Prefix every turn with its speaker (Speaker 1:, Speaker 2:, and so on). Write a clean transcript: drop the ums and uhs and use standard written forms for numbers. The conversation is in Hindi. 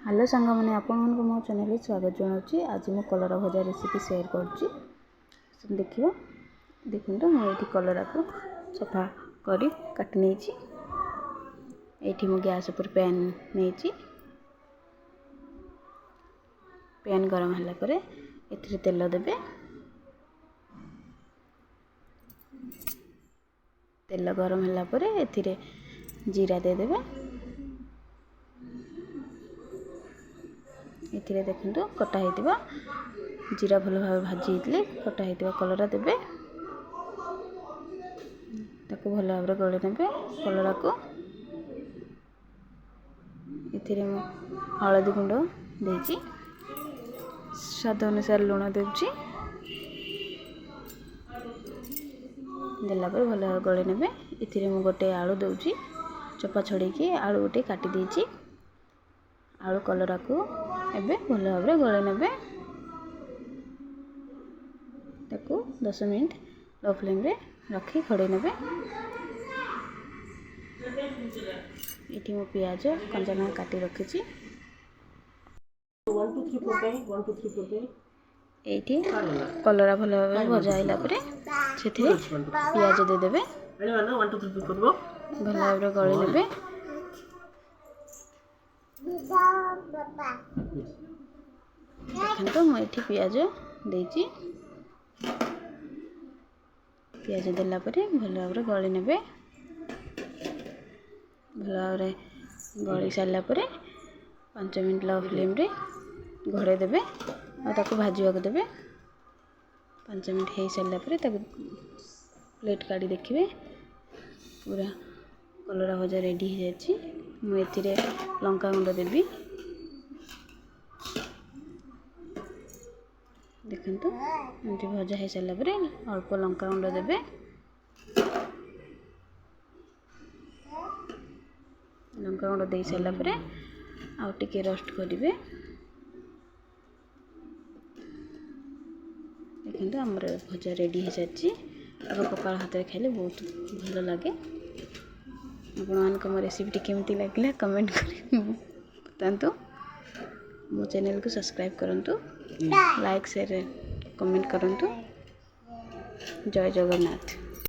Speaker 1: हेलो सांग मैंने आपण मो चैनल स्वागत जनाऊँगी। आज मु कलरा भजा रेसिपी शेयर कर देखिए। देखो मुझे कलरा को सफा कर काटी नहीं। ये मु गैस पर पैन नहीं। पैन गरम है पर ए तेल देबे। तेल गरम है पर ए जीरा देदेबे। ये देखो कटा होता जीरा भल भाव भाजी होते कटा होता कलरा देबे। ताको भल भाव गले ने कलरा को ये हलदी गुंड देची स्वाद अनुसार लुण देउची देला पर भल भाव गले ने। ये गोटे आलू दूची चोपा छड़ेकी आलू गोटे काटी देची। आलू कलरा को एबे भल भाव गले ने। ताको 10 मिनट लो फ्लेम रे रखी खड़े ने। ये मो पियाज कंचा लंका काटी रखी। ये कलरा भल भाव भजा है से पियाज देदेवे भल भाव गले ने। देखो मुझे पियाज देची पियाज देला भल भाव गले ने। भल भाव गली सारा 5 मिनट लो फ्लेम रे घोड़े देबे और भाजवा को देबे। 5 मिनट हो सारा प्लेट काढ़ी देखिए पूरा कलरा भजा रेडी हो जाए। मुझे लंका गुंड देवी। देखो एमती भजा हो सारा अल्प लंका गुंड देबे। लंका गुंड दे सारा आउ टिके रोस्ट करेंगे। देखो आमर भजा रेडी हो सारी। अब पखाल हाथ में खाइले बहुत भल लगे। आपण रेसिपी केमती लगे कमेंट कर बतातु। मो चैनल को सब्सक्राइब करंतु, लाइक शेयर कमेंट करंतु। जय जगन्नाथ।